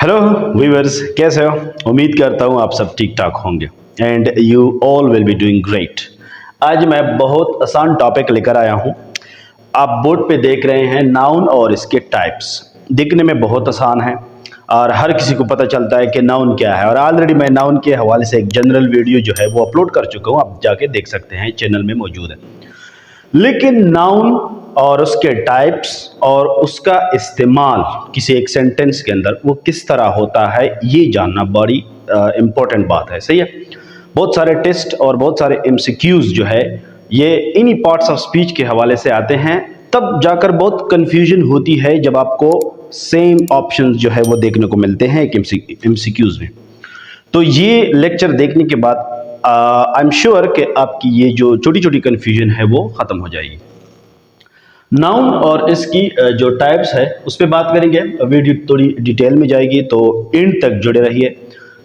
Hello viewers, कैसे हो? उम्मीद करता हूँ आप सब ठीक ठाक होंगे and you all will be doing great. आज मैं बहुत आसान टॉपिक लेकर आया हूँ। आप बोर्ड पे देख रहे हैं नाउन और इसके टाइप्स। दिखने में बहुत आसान है और हर किसी को पता चलता है कि नाउन क्या है, और ऑलरेडी मैं नाउन के हवाले से एक जनरल वीडियो जो है वो अपलोड कर चुका हूँ, आप जाके देख सकते हैं, चैनल में मौजूद है। लेकिन नाउन और उसके टाइप्स और उसका इस्तेमाल किसी एक सेंटेंस के अंदर वो किस तरह होता है, ये जानना बड़ी इम्पोर्टेंट बात है। सही है। बहुत सारे टेस्ट और बहुत सारे एमसीक्यूज जो है ये इन्हीं पार्ट्स ऑफ स्पीच के हवाले से आते हैं, तब जाकर बहुत कंफ्यूजन होती है जब आपको सेम ऑप्शंस जो है वो देखने को मिलते हैं एक एमसीक्यूज में। तो ये लेक्चर देखने के बाद आई एम श्योर कि आपकी ये जो छोटी छोटी कन्फ्यूजन है वो ख़त्म हो जाएगी। नाउन और इसकी जो टाइप्स है उस पर बात करेंगे। वीडियो थोड़ी डिटेल में जाएगी तो एंड तक जुड़े रहिए।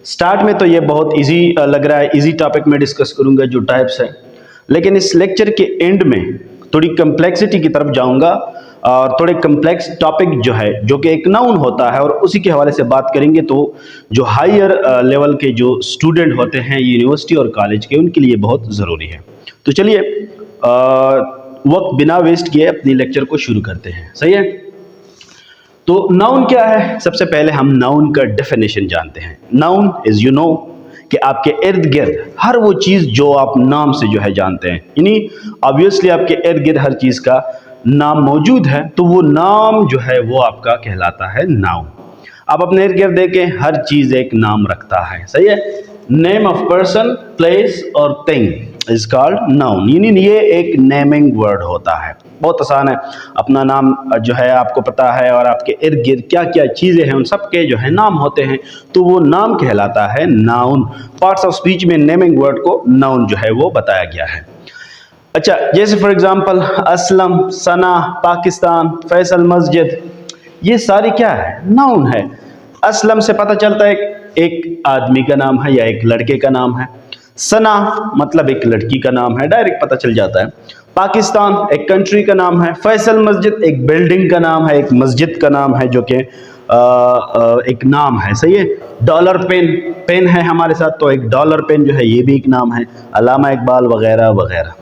स्टार्ट में तो ये बहुत इजी लग रहा है, इजी टॉपिक में डिस्कस करूंगा जो टाइप्स है, लेकिन इस लेक्चर के एंड में थोड़ी कम्प्लेक्सिटी की तरफ जाऊंगा और थोड़े कम्प्लेक्स टॉपिक जो है जो कि एक नाउन होता है और उसी के हवाले से बात करेंगे। तो जो हायर लेवल के जो स्टूडेंट होते हैं यूनिवर्सिटी और कॉलेज के, उनके लिए बहुत ज़रूरी है। तो चलिए वक्त बिना वेस्ट किए अपनी लेक्चर को शुरू करते हैं। सही है। तो नाउन क्या है? सबसे पहले हम नाउन का डेफिनेशन जानते हैं। नाउन इज यू नो कि आपके इर्द गिर्द हर वो चीज़ जो आप नाम से जो है जानते हैं, यानी ऑब्वियसली आपके इर्द गिर्द हर चीज़ का नाम मौजूद है, तो वो नाम जो है वो आपका कहलाता है नाउन। आप अपने इर्द गिर्द देखें, हर चीज़ एक नाम रखता है। सही है। नेम ऑफ पर्सन, प्लेस और थिंग इज कॉल्ड नाउन, यानी ये एक नेमिंग वर्ड होता है। बहुत आसान है। अपना नाम जो है आपको पता है और आपके इर्द गिर्द क्या क्या चीज़ें हैं उन सब के जो है नाम होते हैं, तो वो नाम कहलाता है नाउन। पार्ट्स ऑफ स्पीच में नेमिंग वर्ड को नाउन जो है वो बताया गया है। अच्छा, जैसे फॉर एग्जांपल असलम, सना, पाकिस्तान, फैसल मस्जिद, ये सारी क्या है? नाउन है। असलम से पता चलता है एक आदमी का नाम है या एक लड़के का नाम है। सना मतलब एक लड़की का नाम है, डायरेक्ट पता चल जाता है। पाकिस्तान एक कंट्री का नाम है। फैसल मस्जिद एक बिल्डिंग का नाम है, एक मस्जिद का नाम है जो कि एक नाम है। सही है। डॉलर पेन, पेन है हमारे साथ, तो एक डॉलर पेन जो है ये भी एक नाम है। अल्लामा इकबाल वगैरह वगैरह,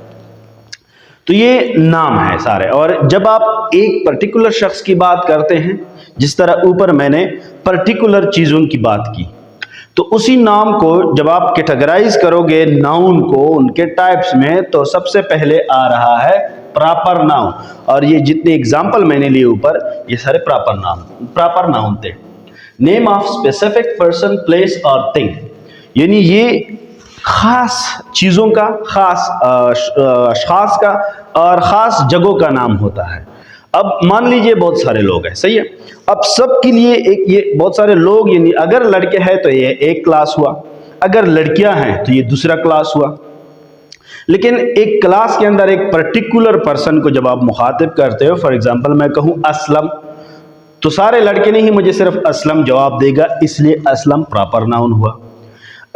तो ये नाम है सारे। और जब आप एक पर्टिकुलर शख्स की बात करते हैं, जिस तरह ऊपर मैंने पर्टिकुलर चीज़ों की बात की, तो उसी नाम को जब आप कैटेगराइज करोगे नाउन को उनके टाइप्स में, तो सबसे पहले आ रहा है प्रॉपर नाउन। और ये जितने एग्जाम्पल मैंने लिए ऊपर, ये सारे प्रॉपर नाउन थे। Name of specific person, place और थिंग, यानी ये खास चीज़ों का, खास अशखास का और ख़ास जगहों का नाम होता है। अब मान लीजिए बहुत सारे लोग हैं। सही है। अब सबके लिए एक, ये बहुत सारे लोग, यानी अगर लड़के हैं तो ये एक क्लास हुआ, अगर लड़कियां हैं तो ये दूसरा क्लास हुआ। लेकिन एक क्लास के अंदर एक पर्टिकुलर पर्सन को जब आप मुखातिब करते हो, फॉर एग्जांपल मैं कहूं असलम, तो सारे लड़के नहीं, मुझे सिर्फ असलम जवाब देगा, इसलिए असलम प्रॉपर नाउन हुआ।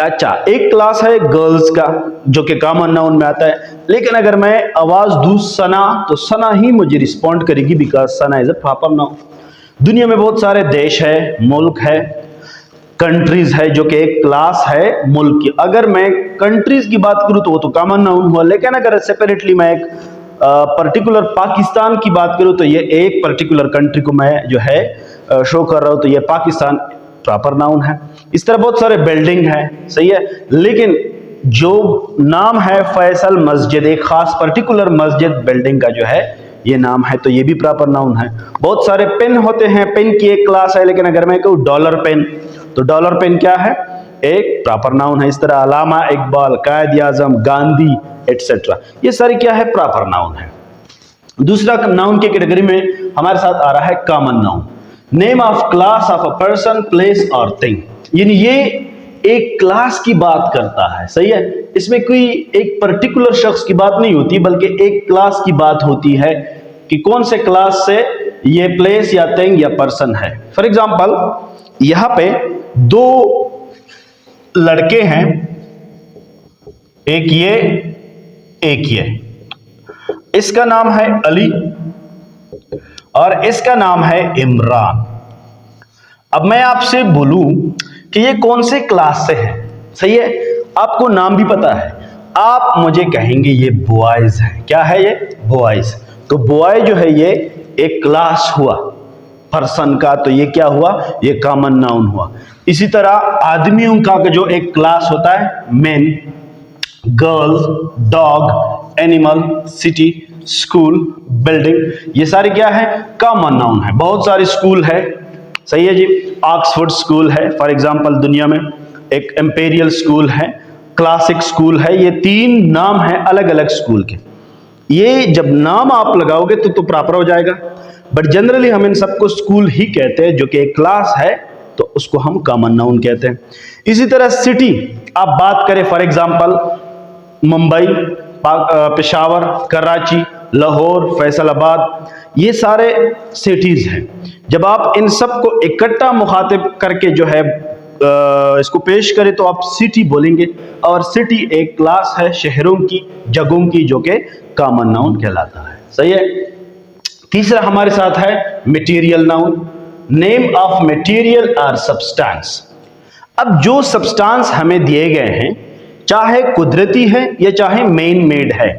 अच्छा, एक क्लास है गर्ल्स का जो कि कॉमन नाउन में आता है, लेकिन अगर मैं आवाज दूं सना, तो सना ही मुझे रिस्पॉन्ड करेगी, because Sana is a proper noun. दुनिया में बहुत सारे देश है, मुल्क है, कंट्रीज है जो कि एक क्लास है मुल्क की। अगर मैं कंट्रीज की बात करूं तो वो तो कॉमन नाउन हुआ, लेकिन अगर सेपरेटली मैं एक पर्टिकुलर पाकिस्तान की बात करूं तो ये एक पर्टिकुलर कंट्री को मैं जो है शो कर रहा हूं, तो ये पाकिस्तान प्रॉपर नाउन है। इस तरह बहुत सारे बिल्डिंग है। सही है। लेकिन जो नाम है फैसल मस्जिद, एक खास पर्टिकुलर मस्जिद बिल्डिंग का जो है ये नाम है, तो ये भी प्रॉपर नाउन है। बहुत सारे पेन होते हैं, पेन की एक क्लास है, लेकिन अगर मैं कहूँ डॉलर पेन, तो डॉलर पेन क्या है? एक प्रॉपर नाउन है। इस तरह अल्लामा इकबाल, कायद आजम, गांधी एटसेट्रा, ये सारी क्या है? प्रॉपर नाउन है। दूसरा नाउन की कैटेगरी में हमारे साथ आ रहा है common noun. Name of class of a person, place और थिंग, यानी ये एक क्लास की बात करता है। सही है। इसमें कोई एक पर्टिकुलर शख्स की बात नहीं होती, बल्कि एक क्लास की बात होती है कि कौन से क्लास से ये प्लेस या थिंग या पर्सन है। फॉर एग्जांपल यहां पे दो लड़के हैं, एक ये एक ये, इसका नाम है अली और इसका नाम है इमरान। अब मैं आपसे बोलूं कि ये कौन से क्लास से है, सही है, आपको नाम भी पता है, आप मुझे कहेंगे ये बॉयज है। क्या है ये? बॉयज। तो बॉय जो है ये एक क्लास हुआ पर्सन का, तो ये क्या हुआ? ये कॉमन नाउन हुआ। इसी तरह आदमियों का जो एक क्लास होता है, main, girls, dog, animal, city, school, building, ये सारे क्या है? कॉमन नाउन है। बहुत सारे स्कूल है, सही है जी। ऑक्सफोर्ड स्कूल है फॉर एग्जांपल दुनिया में, एक एम्पेरियल स्कूल है, क्लासिक स्कूल है, ये 3 नाम है अलग अलग स्कूल के। ये जब नाम आप लगाओगे तो प्रॉपर हो जाएगा, बट जनरली हम इन सबको स्कूल ही कहते हैं, जो कि एक क्लास है तो उसको हम कॉमन नाउन कहते हैं। इसी तरह सिटी आप बात करें, फॉर एग्जांपल मुंबई, पेशावर, कराची, लाहौर, फैसलाबाद, ये सारे सिटीज हैं। जब आप इन सबको इकट्ठा मुखातिब करके जो है इसको पेश करें तो आप सिटी बोलेंगे, और सिटी एक क्लास है शहरों की, जगहों की, जो कि कॉमन नाउन कहलाता है, सही है। तीसरा हमारे साथ है material noun. Name of material और सब्सटेंस। अब जो सब्सटेंस हमें दिए गए हैं, चाहे कुदरती है या चाहे मैन मेड है,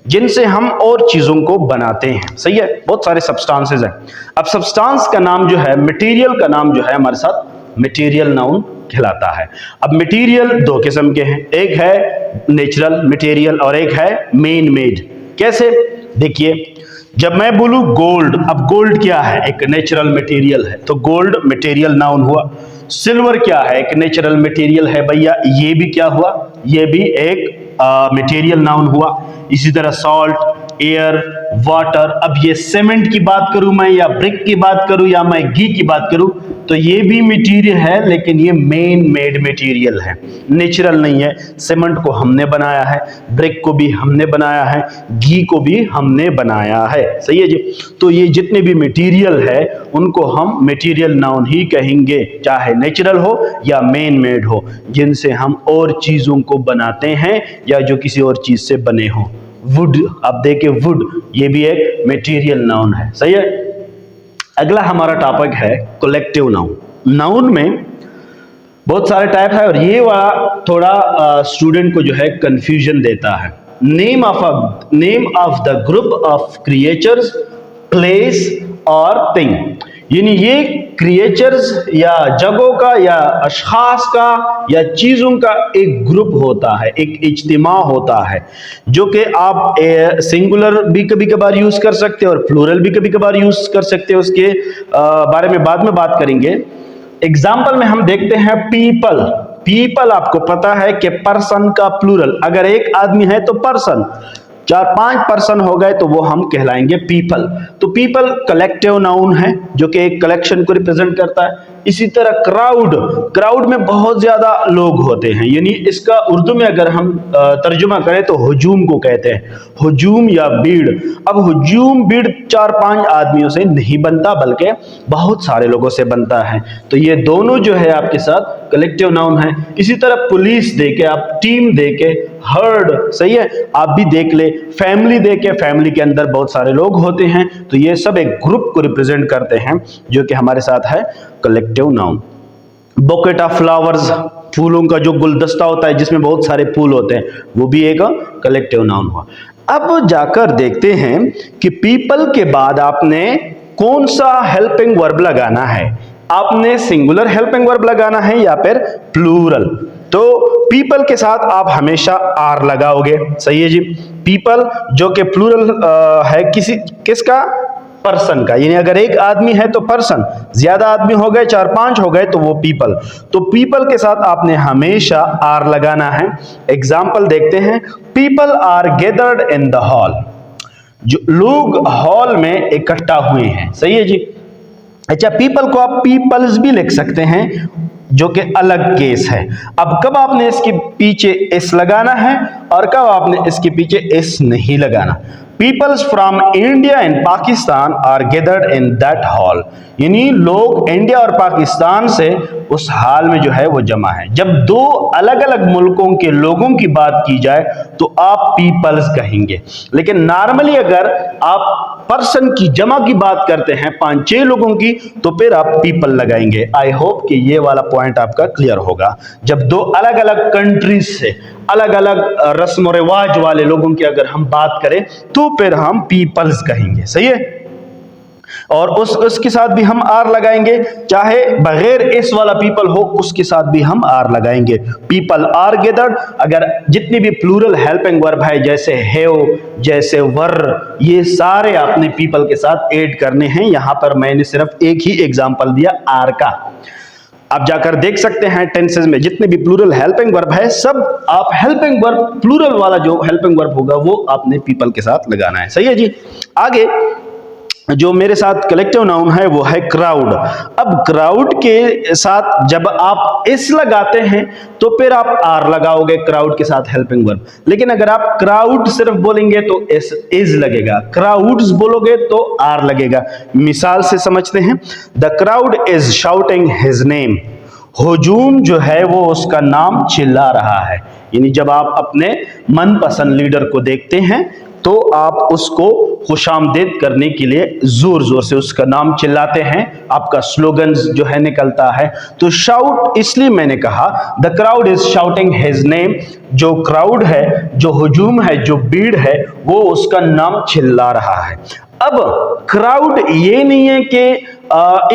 जिनसे हम और चीजों को बनाते हैं, सही है, बहुत सारे सब्सटेंसेस हैं। अब सब्सटेंस का नाम जो है, मटेरियल का नाम जो है हमारे साथ मटेरियल नाउन कहलाता है। अब मटेरियल 2 किस्म के हैं, एक है नेचुरल मटेरियल और एक है मैन मेड। कैसे? देखिए, जब मैं बोलूं गोल्ड, अब गोल्ड क्या है? एक नेचुरल मटेरियल है, तो गोल्ड मटेरियल नाउन हुआ। सिल्वर क्या है? एक नेचुरल मटेरियल है भैया, ये भी क्या हुआ? ये भी एक मटेरियल नाउन हुआ। इसी तरह सॉल्ट, एयर, वाटर। अब ये सीमेंट की बात करूं मैं, या ब्रिक की बात करूं, या मैं घी की बात करूं, तो ये भी मटेरियल है, लेकिन ये मैन मेड मटेरियल है, नेचुरल नहीं है। सीमेंट को हमने बनाया है, ब्रिक को भी हमने बनाया है, घी को भी हमने बनाया है, सही है जी। तो ये जितने भी मटेरियल है उनको हम मटेरियल नाउन ही कहेंगे, चाहे नेचुरल हो या मैन मेड हो, जिनसे हम और चीजों को बनाते हैं या जो किसी और चीज से बने हो। वुड, आप देखें वुड, ये भी एक मटेरियल नाउन है, सही है। अगला हमारा टॉपिक है कलेक्टिव नाउन। नाउन में बहुत सारे टाइप है, और ये वाला थोड़ा स्टूडेंट को जो है कंफ्यूजन देता है। Name of the group of creatures, place और थिंग, यानी ये क्रिएचर्स या जगहों का या अशखास का या चीजों का एक ग्रुप होता है, एक इज्तिमा होता है, जो कि आप सिंगुलर भी कभी कभार यूज कर सकते हैं और प्लूरल भी कभी कभार यूज कर सकते हैं। उसके बारे में बाद में बात करेंगे। एग्जाम्पल में हम देखते हैं पीपल। पीपल आपको पता है कि पर्सन का प्लूरल, अगर एक आदमी है तो पर्सन, 4-5 पर्सन हो गए तो वो हम कहलाएंगे पीपल। तो पीपल कलेक्टिव नाउन है, जो कि एक कलेक्शन को रिप्रेजेंट करता है। इसी तरह क्राउड, क्राउड में बहुत ज्यादा लोग होते हैं, यानी इसका उर्दू में अगर हम तर्जुमा करें तो हुजूम को कहते हैं, हुजूम या भीड़। अब हुजूम, भीड़ 4-5 आदमियों से नहीं बनता, बल्कि बहुत सारे लोगों से बनता है। तो ये दोनों जो है आपके साथ कलेक्टिव नाउन है। इसी तरह पुलिस देके, आप टीम देके, हर्ड, सही है, आप भी देख ले, फैमिली देके, फैमिली के अंदर बहुत सारे लोग होते हैं, तो ये सब एक ग्रुप को रिप्रेजेंट करते हैं, जो कि हमारे साथ है collective noun. Bouquet of flowers, फूलों का जो गुलदस्ता होता है जिसमें बहुत सारे फूल होते हैं, वो भी एक कलेक्टिव नाउन हुआ। अब जाकर देखते हैं कि पीपल के बाद आपने कौन सा हेल्पिंग वर्ब लगाना है। आपने सिंगुलर हेल्पिंग वर्ब लगाना है या फिर प्लूरल। तो पीपल के साथ आप हमेशा आर लगाओगे, सही है जी। पीपल जो कि प्लूरल है किसका? पर्सन का, यानी अगर एक आदमी है तो पर्सन, ज्यादा आदमी हो गए, 4-5 हो गए तो वो पीपल। तो पीपल के साथ आपने हमेशा आर लगाना है। एग्जाम्पल देखते हैं, people are gathered in the hall, जो लोग हॉल में इकट्ठा हुए हैं, सही है जी। अच्छा, पीपल को आप पीपल्स भी लिख सकते हैं, जो कि अलग केस है। अब कब आपने इसके पीछे एस लगाना है और कब आपने इसके पीछे एस नहीं लगाना। Peoples from India and Pakistan are gathered in that hall, यानी लोग इंडिया और पाकिस्तान से उस हाल में जो है वो जमा है। जब दो अलग अलग मुल्कों के लोगों की बात की जाए तो आप पीपल्स कहेंगे, लेकिन नॉर्मली अगर आप पर्सन की जमा की बात करते हैं 5-6 लोगों की तो फिर आप पीपल लगाएंगे। आई होप कि ये वाला पॉइंट आपका क्लियर होगा। जब दो अलग अलग कंट्रीज से अलग अलग रस्म और रिवाज वाले लोगों की अगर हम बात करें तो फिर हम पीपल्स कहेंगे, सही है। और उसके साथ भी हम आर लगाएंगे, चाहे बगैर इस वाला पीपल हो उसके साथ भी हम आर लगाएंगे। पीपल आर गैदर्ड, अगर जितनी भी प्लूरल हेल्पिंग वर्ब है जैसे हैव, जैसे वर, ये सारे आपने पीपल के साथ ऐड करने हैं। यहां पर मैंने सिर्फ एक ही एग्जांपल दिया आर का। आप जाकर देख सकते हैं टेंसेस में जितने भी प्लूरल हेल्पिंग वर्ब है सब आप हेल्पिंग वर्ब प्लूरल वाला जो हेल्पिंग वर्ब होगा वो आपने पीपल के साथ लगाना है, सही है जी। आगे जो मेरे साथ कलेक्टिव नाउन है वो है क्राउड। अब क्राउड के साथ जब आप इस लगाते हैं तो फिर आप आर लगाओगे क्राउड के साथ हेल्पिंग वर्ब, लेकिन अगर आप क्राउड सिर्फ बोलेंगे तो इज लगेगा, क्राउड्स बोलोगे तो आर लगेगा। मिसाल से समझते हैं, the crowd is shouting his name, हुजूम जो है वो उसका नाम चिल्ला रहा है। यानी जब आप अपने मनपसंद लीडर को देखते हैं तो आप उसको खुशामदीद करने के लिए जोर जोर से उसका नाम चिल्लाते हैं, आपका स्लोगन जो है निकलता है। तो शाउट इसलिए मैंने कहा the crowd is shouting his name, जो क्राउड है, जो हुजूम है, जो भीड़ है वो उसका नाम चिल्ला रहा है। अब क्राउड ये नहीं है कि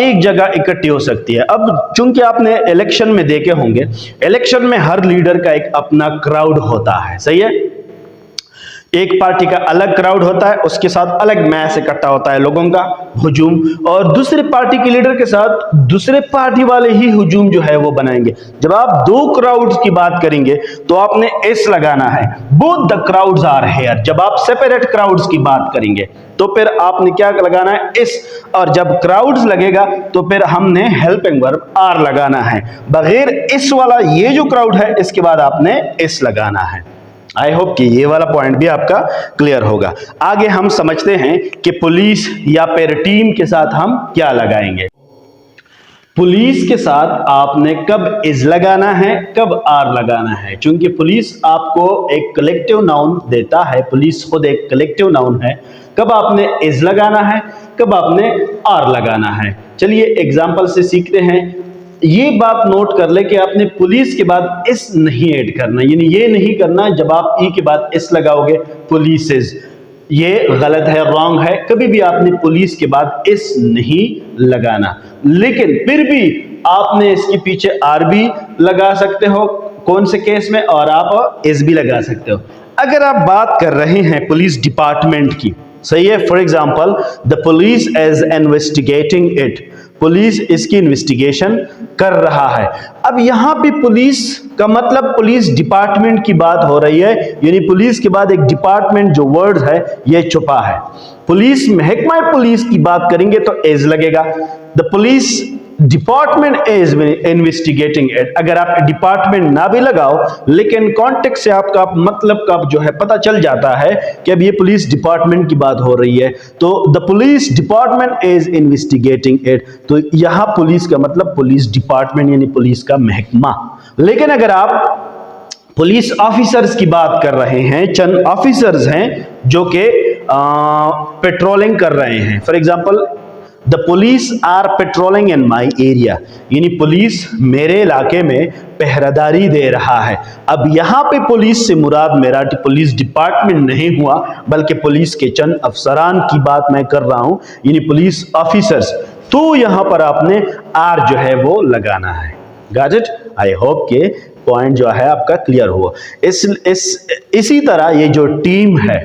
एक जगह इकट्ठी हो सकती है। अब चूंकि आपने इलेक्शन में देखे होंगे, इलेक्शन में हर लीडर का एक अपना क्राउड होता है, सही है। एक पार्टी का अलग क्राउड होता है, उसके साथ अलग मैस इकट्ठा होता है लोगों का हुजूम, और दूसरे पार्टी के लीडर के साथ दूसरे पार्टी वाले ही हुजूम जो है वो बनाएंगे। जब आप दो क्राउड्स की बात करेंगे तो आपने एस लगाना है, both the crowds are here. जब आप सेपरेट क्राउड्स की बात करेंगे तो फिर आपने क्या लगाना है, इस, और जब क्राउड्स लगेगा तो फिर हमने हेल्पिंग वर्ब आर लगाना है। बगैर इस वाला ये जो क्राउड है इसके बाद आपने इस लगाना है। आई होप कि ये वाला पॉइंट भी आपका क्लियर होगा। आगे हम समझते हैं कि पुलिस या फिर टीम के साथ हम क्या लगाएंगे। पुलिस के साथ आपने कब इज लगाना है, कब आर लगाना है। क्योंकि पुलिस आपको एक कलेक्टिव नाउन देता है, पुलिस खुद एक कलेक्टिव नाउन है। कब आपने इज लगाना है, कब आपने आर लगाना है। चलिए एग्जाम्पल से सीखते हैं। ये बात नोट कर ले कि आपने पुलिस के बाद इस नहीं ऐड करना, यानी ये नहीं करना जब आप ई के बाद इस लगाओगे पुलिसेस, ये गलत है, रॉन्ग है। कभी भी आपने पुलिस के बाद इस नहीं लगाना, लेकिन फिर भी आपने इसके पीछे आर भी लगा सकते हो कौन से केस में, और आप इस भी लगा सकते हो। अगर आप बात कर रहे हैं पुलिस डिपार्टमेंट की, सही है। For example the police is investigating it, police इसकी इन्वेस्टिगेशन कर रहा है। अब यहां पे पुलिस का मतलब पुलिस डिपार्टमेंट की बात हो रही है, यानी पुलिस के बाद एक डिपार्टमेंट जो वर्ड है ये छुपा है। पुलिस महकमा पुलिस की बात करेंगे तो एज लगेगा। The police department is investigating it. अगर आप डिपार्टमेंट ना भी लगाओ लेकिन कॉन्टेक्स्ट से आपका मतलब का जो है पता चल जाता है कि अब ये पुलिस डिपार्टमेंट की बात हो रही है, तो the police department is investigating it. तो यहां पुलिस का मतलब पुलिस डिपार्टमेंट यानी पुलिस का महकमा। लेकिन अगर आप पुलिस ऑफिसर्स की बात कर रहे हैं, चंद ऑफिसर्स हैं जो कि पेट्रोलिंग कर रहे हैं। For example the police are patrolling in my area, यानी पुलिस मेरे इलाके में पहरादारी दे रहा है। अब यहां पे पुलिस से मुराद मेरा पुलिस डिपार्टमेंट नहीं हुआ, बल्कि पुलिस के चंद अफसरान की बात मैं कर रहा हूं, यानी पुलिस ऑफिसर्स। तो यहां पर आपने आर जो है वो लगाना है। Got it? आई होप के पॉइंट जो है आपका क्लियर हुआ। इसी तरह ये जो टीम है,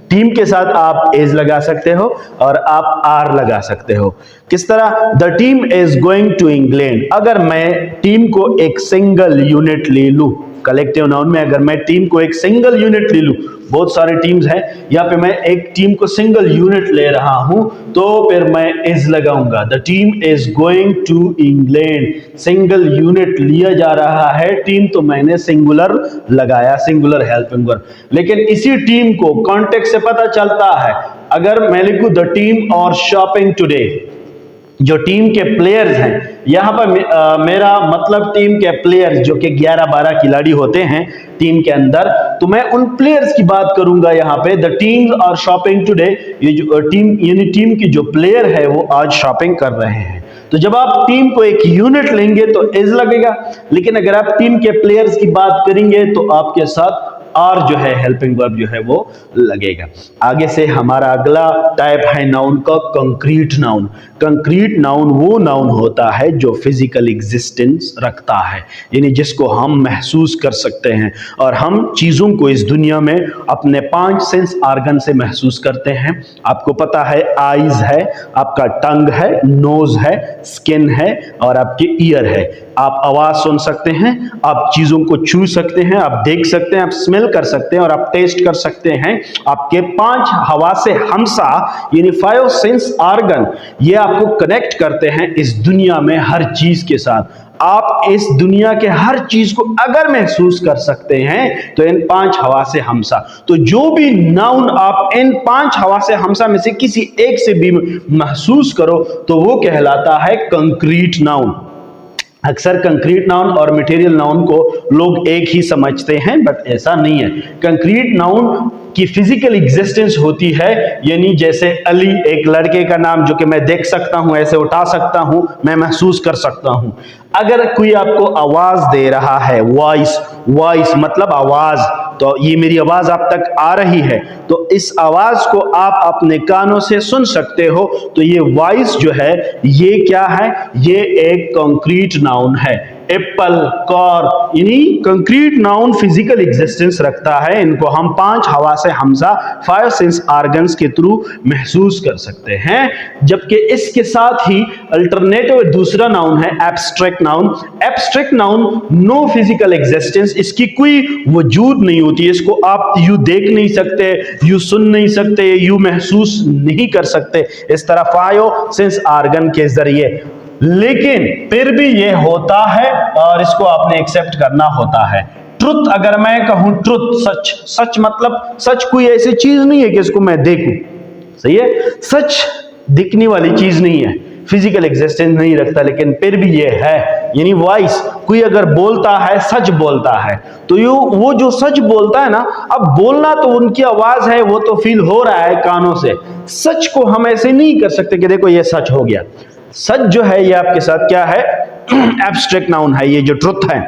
टीम के साथ आप इज लगा सकते हो और आप आर लगा सकते हो। किस तरह? The team is going to England. अगर मैं टीम को एक सिंगल यूनिट ले लूं, कलेक्टिव नाउन में अगर मैं टीम को एक सिंगल यूनिट ले लूं, बहुत सारे टीम्स हैं, यहाँ पे मैं एक टीम को सिंगल यूनिट ले रहा हूं, तो फिर मैं इज लगाऊंगा। The team is going to England. Single unit लिया जा रहा है टीम, तो मैंने सिंगुलर लगाया, सिंगुलर हेल्पिंग वर्ब। लेकिन इसी टीम को कॉन्टेक्स्ट से पता चलता है, अगर मैं लिखूं द टीम और शॉपिंग टुडे, जो टीम के प्लेयर्स हैं, यहां पर मेरा मतलब टीम के प्लेयर्स जो कि 11-12 खिलाड़ी होते हैं टीम के अंदर, तो मैं उन प्लेयर्स की बात करूंगा यहां पे। The teams are shopping today, ये जो टीम यानी टीम की जो प्लेयर है वो आज शॉपिंग कर रहे हैं। तो जब आप टीम को एक यूनिट लेंगे तो इज लगेगा, लेकिन अगर आप टीम के प्लेयर्स की बात करेंगे तो आपके साथ आर जो है हेल्पिंग वर्ब जो है वो लगेगा। आगे से हमारा अगला टाइप है नाउन का कंक्रीट नाउन। कंक्रीट नाउन वो नाउन होता है जो फिजिकल एग्जिस्टेंस रखता है, यानी जिसको हम महसूस कर सकते हैं, और हम चीजों को इस दुनिया में अपने 5 सेंस ऑर्गन से महसूस करते हैं। आपको पता है आईज है, आपका टंग है, नोज है, स्किन है और आपके ईयर है। आप आवाज सुन सकते हैं, आप चीजों को छू सकते हैं, आप देख सकते हैं, आप स्मेल कर सकते हैं और आप टेस्ट कर सकते हैं। आपके 5 हवासे हमसा यानी 5 सेंस ऑर्गन, ये आपको कनेक्ट करते हैं इस दुनिया में हर चीज के साथ। आप इस दुनिया के हर चीज को अगर महसूस कर सकते हैं तो इन 5 हवासे हमसा। तो जो भी नाउन आप इन 5 हवासे हमसा में से किसी एक से भी महसूस करो तो वो कहलाता है कंक्रीट नाउन। अक्सर कंक्रीट नाउन और मटेरियल नाउन को लोग एक ही समझते हैं, बट ऐसा नहीं है। कंक्रीट नाउन की फिजिकल एग्जिस्टेंस होती है, यानी जैसे अली एक लड़के का नाम जो कि मैं देख सकता हूं, ऐसे उठा सकता हूं, मैं महसूस कर सकता हूं। अगर कोई आपको आवाज दे रहा है, वॉइस, वॉइस मतलब आवाज, तो ये मेरी आवाज आप तक आ रही है, तो इस आवाज को आप अपने कानों से सुन सकते हो, तो ये वॉइस जो है ये क्या है, ये एक कंक्रीट नाउन है। एप्पल, कार, यानी कंक्रीट नाउन फिजिकल एग्जिस्टेंस रखता है। इनको हम 5 हवासे हमसा 5 सेंस ऑर्गन्स के थ्रू महसूस कर सकते हैं। जबकि इसके साथ ही अल्टरनेटिव दूसरा नाउन है abstract noun. Abstract noun no physical existence, इसकी कोई वजूद नहीं होती, इसको आप यू देख नहीं सकते, यू सुन नहीं सकते, यू महसूस नहीं कर सकते इस तरह 5 सेंस ऑर्गन के जरिए। लेकिन फिर भी ये होता है और इसको आपने एक्सेप्ट करना होता है। ट्रुथ, अगर मैं कहूं ट्रुथ, सच, सच मतलब सच कोई ऐसी चीज नहीं है कि इसको मैं देखूं, सही है, सच दिखने वाली चीज नहीं है, फिजिकल एग्जिस्टेंस नहीं रखता, लेकिन फिर भी ये है। यानी वॉइस, कोई अगर बोलता है, सच बोलता है, तो यो वो जो सच बोलता है ना, अब बोलना तो उनकी आवाज है, वो तो फील हो रहा है कानों से। सच को हम ऐसे नहीं कर सकते कि देखो ये सच हो गया। सच जो है ये आपके साथ क्या है, एब्स्ट्रैक्ट नाउन है, ये जो ट्रुथ है।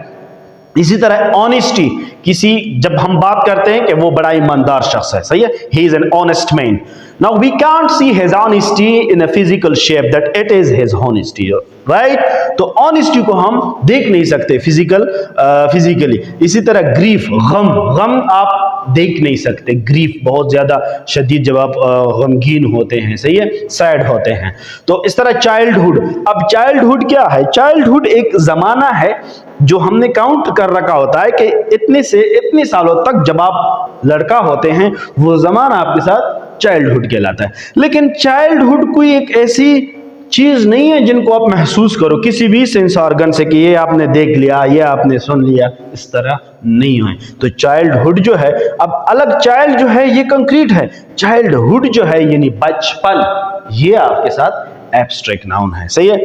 इसी तरह ऑनेस्टी, किसी जब हम बात करते हैं कि वो बड़ा ईमानदार शख्स है, सही है, he is an honest man. Now we can't see his honesty in a physical shape that it is his honesty, right. तो ऑनेस्टी को हम देख नहीं सकते फिजिकली। इसी तरह ग्रीफ, गम, गम आप देख नहीं सकते, ग्रीफ बहुत ज्यादा शदीद जब आप गमगीन होते हैं, सही है, सैड होते हैं। तो इस तरह चाइल्डहुड, अब चाइल्डहुड क्या है, चाइल्डहुड एक जमाना है जो हमने काउंट कर रखा होता है कि इतने से इतने सालों तक जब आप लड़का होते हैं वो जमाना आपके साथ चाइल्डहुड कहलाता है। लेकिन चाइल्डहुड कोई एक ऐसी चीज नहीं है जिनको आप महसूस करो किसी भी सेंस ऑर्गन से कि ये आपने देख लिया, ये आपने सुन लिया, इस तरह नहीं है। तो चाइल्डहुड जो है, अब अलग चाइल्ड जो है ये कंक्रीट है, चाइल्डहुड जो है यानी बचपन, ये आपके साथ एब्स्ट्रैक्ट नाउन है, सही है।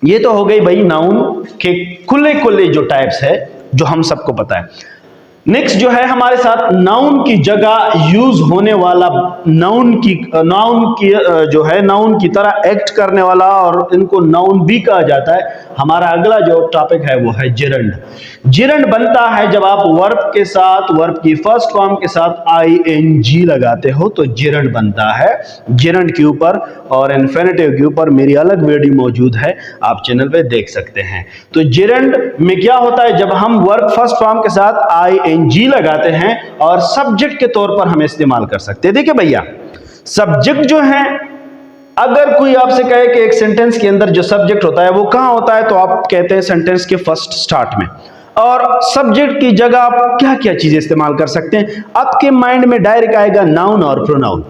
ये तो हो गई भाई नाउन के खुले खुले जो टाइप्स है जो हम सबको पता है। नेक्स्ट जो है हमारे साथ नाउन की जगह यूज होने वाला, नाउन की जो है नाउन की तरह एक्ट करने वाला, और इनको नाउन भी कहा जाता है। हमारा अगला जो टॉपिक है वो है जिरंड। जिरंड बनता है जब आप वर्ब के साथ, वर्ब की फर्स्ट फॉर्म के साथ ing लगाते हो तो जिरंड बनता है। जिरंड के ऊपर और इन्फिनेटिव के ऊपर मेरी अलग वीडियो मौजूद है, आप चैनल पे देख सकते हैं। तो जिरंड में क्या होता है, जब हम वर्ब फर्स्ट फॉर्म के साथ ing लगाते हैं और सब्जेक्ट के तौर पर हम इस्तेमाल कर सकते हैं। देखिए भैया, सब्जेक्ट जो है, अगर कोई आपसे कहे कि एक सेंटेंस के अंदर जो सब्जेक्ट होता है वो कहां होता है, तो आप कहते हैं सेंटेंस के फर्स्ट स्टार्ट में। और सब्जेक्ट की जगह आप क्या क्या चीजें इस्तेमाल कर सकते हैं? आपके माइंड में डायरेक्ट आएगा नाउन और प्रोनाउन।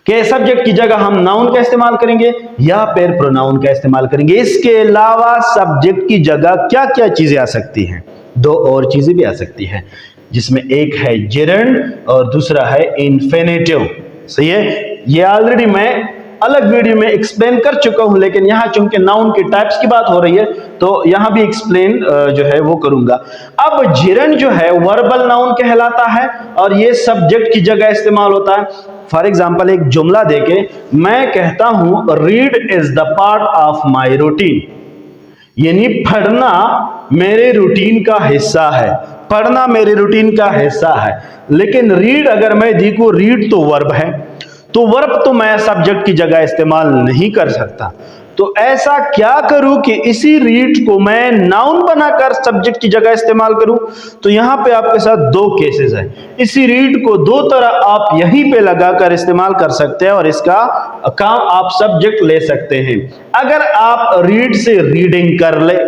कि सब्जेक्ट की जगह हम नाउन का इस्तेमाल करेंगे या फिर प्रोनाउन का इस्तेमाल करेंगे। इसके अलावा सब्जेक्ट की जगह क्या क्या चीजें आ सकती हैं? दो और चीजें भी आ सकती है, जिसमें एक है जेरेंड और दूसरा है इन्फिनेटिव। सही है, ये ऑलरेडी मैं अलग वीडियो में एक्सप्लेन कर चुका हूं, लेकिन यहां चूंकि नाउन के टाइप्स की बात हो रही है तो यहां भी एक्सप्लेन जो है वो करूंगा। अब जेरेंड जो है वर्बल नाउन कहलाता है और ये सब्जेक्ट की जगह इस्तेमाल होता है। फॉर एग्जाम्पल एक जुमला देके मैं कहता हूं read is the part of my routine, यानी पढ़ना मेरे रूटीन का हिस्सा है, पढ़ना मेरे रूटीन का हिस्सा है। लेकिन रीड अगर मैं देखूं, रीड तो वर्ब है, तो वर्ब तो मैं सब्जेक्ट की जगह इस्तेमाल नहीं कर सकता। तो ऐसा क्या करूं कि इसी रीड को मैं नाउन बनाकर सब्जेक्ट की जगह इस्तेमाल करूं? तो यहां पे आपके साथ दो केसेस हैं। इसी रीड को दो तरह आप यहीं पे लगाकर इस्तेमाल कर सकते हैं और इसका काम आप सब्जेक्ट ले सकते हैं। अगर आप रीड से रीडिंग कर ले,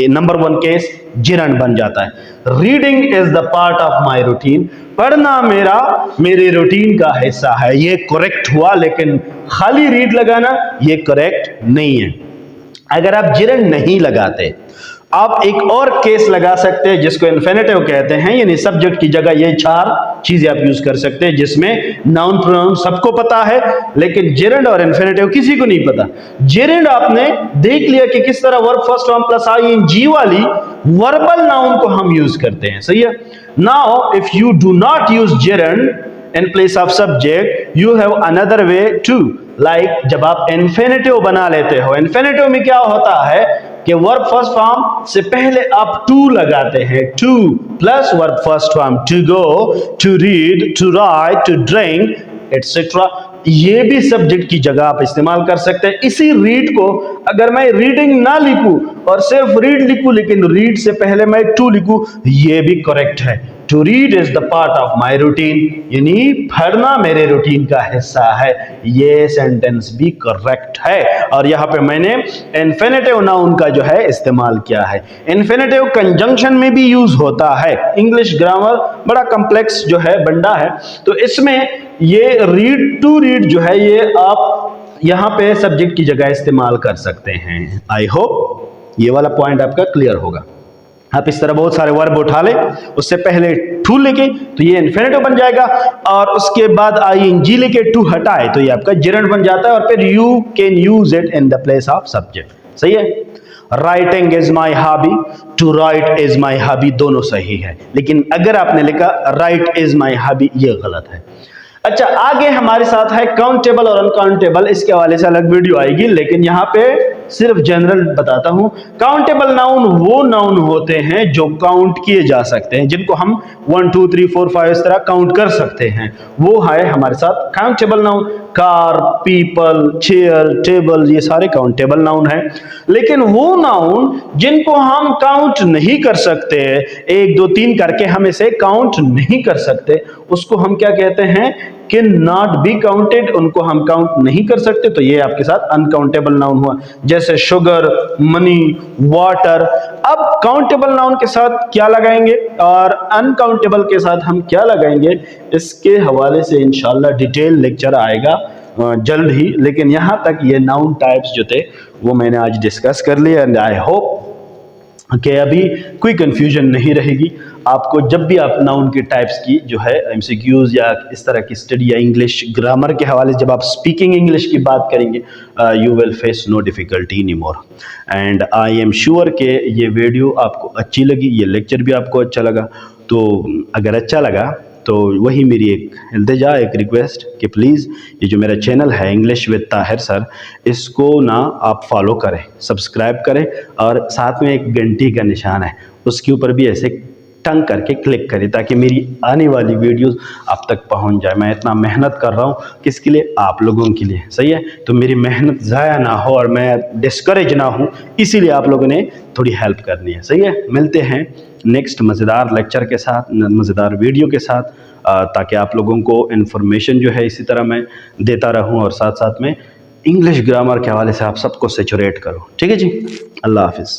नंबर वन केस जेरेंड बन जाता है। Reading is the part of my routine, पढ़ना मेरे रूटीन का हिस्सा है, ये करेक्ट हुआ। लेकिन खाली रीड लगाना ये करेक्ट नहीं है। अगर आप जेरेंड नहीं लगाते, आप एक और केस लगा सकते हैं जिसको इन्फिनेटिव कहते हैं, यानी सब्जेक्ट की जगह ये चार चीजें आप यूज कर सकते हैं, जिसमें नाउन प्रोनाउन सबको पता है, लेकिन जेरेंड और इन्फिनेटिव किसी को नहीं पता। जेरेंड आपने देख लिया कि किस तरह verb first form plus ING वाली वर्बल नाउन को हम यूज करते हैं। सही है। Now if you do not use gerund in place of subject, you have another way too, like जब आप इन्फिनेटिव बना लेते हो, इन्फिनेटिव में क्या होता है कि वर्ब फर्स्ट फॉर्म से पहले आप टू लगाते हैं, to plus verb first form, to go, to read, to write, to drink etcetera. ये भी सब्जेक्ट की जगह आप इस्तेमाल कर सकते हैं। इसी रीड को अगर मैं रीडिंग ना लिखूं और सिर्फ रीड लिखूं, लेकिन रीड से पहले मैं टू लिखूं, ये भी करेक्ट है। To read is the part of my routine, यानी पढ़ना मेरे रूटीन का हिस्सा है, ये सेंटेंस भी करेक्ट है। और यहां पे मैंने इन्फिनेटिव नाउन का जो है इस्तेमाल किया है। इन्फिनेटिव कंजंक्शन में भी यूज होता है। इंग्लिश ग्रामर बड़ा कॉम्प्लेक्स जो है बंडा है, तो इसमें ये रीड टू रीड जो है ये आप यहां पे सब्जेक्ट की जगह इस्तेमाल कर सकते हैं। आई होप ये वाला पॉइंट आपका क्लियर होगा। आप इस तरह बहुत सारे वर्ब उठा ले, उससे पहले टू लेके तो ये इन्फिनेटिव बन जाएगा, और उसके बाद आईएनजी लेके टू हटाए तो ये आपका जेरेंड बन जाता है, और फिर you can use it in the place of subject. सही है। Writing is my hobby, to write is my hobby, दोनों सही है। लेकिन अगर आपने लिखा राइट इज माई हॉबी, ये गलत है। अच्छा, आगे हमारे साथ है काउंटेबल और अनकाउंटेबल। इसके हवाले से अलग वीडियो आएगी, लेकिन यहां पे सिर्फ जनरल बताता हूं। काउंटेबल नाउन वो नाउन होते हैं जो काउंट किए जा सकते हैं, जिनको हम 1 2 3 4 5 इस तरह काउंट कर सकते हैं, वो है हमारे साथ countable noun. Car, people, chair, table, ये सारे काउंटेबल नाउन है। लेकिन वो नाउन जिनको हम काउंट नहीं कर सकते, 1 2 3 करके हम इसे काउंट नहीं कर सकते, उसको हम क्या कहते हैं? कैन नॉट बी काउंटेड, उनको हम काउंट नहीं कर सकते, तो ये आपके साथ अनकाउंटेबल नाउन हुआ। जैसे शुगर, मनी, वाटर। अब काउंटेबल नाउन के साथ क्या लगाएंगे और अनकाउंटेबल के साथ हम क्या लगाएंगे, इसके हवाले से इंशाल्लाह डिटेल लेक्चर आएगा जल्द ही। लेकिन यहां तक ये नाउन टाइप्स जो थे वो मैंने आज डिस्कस कर लिया, एंड आई होप कि अभी कोई कंफ्यूजन नहीं रहेगी आपको। जब भी आप नाउन के टाइप्स की जो है एमसीक्यूज या इस तरह की स्टडी या इंग्लिश ग्रामर के हवाले से जब आप स्पीकिंग इंग्लिश की बात करेंगे, you will face no difficulty any more. And I am sure कि ये वीडियो आपको अच्छी लगी, ये लेक्चर भी आपको अच्छा लगा। तो अगर अच्छा लगा तो वही मेरी एक इल्तिजा, एक रिक्वेस्ट कि प्लीज़ ये जो मेरा चैनल है इंग्लिश विद ताहिर सर, इसको ना आप फॉलो करें, सब्सक्राइब करें, और साथ में एक घंटी का निशान है उसके ऊपर भी ऐसे टंग करके क्लिक करें, ताकि मेरी आने वाली वीडियोस आप तक पहुंच जाए। मैं इतना मेहनत कर रहा हूं किसके लिए? आप लोगों के लिए। सही है। तो मेरी मेहनत ज़ाया ना हो और मैं डिस्करेज ना हूं, इसीलिए आप लोगों ने थोड़ी हेल्प करनी है। सही है। मिलते हैं नेक्स्ट मज़ेदार लेक्चर के साथ, मज़ेदार वीडियो के साथ, ताकि आप लोगों को इन्फॉर्मेशन जो है इसी तरह मैं देता रहूं, और साथ साथ में इंग्लिश ग्रामर के हवाले से आप सबको सेचुरेट करूं। ठीक है जी। अल्लाह हाफिज़।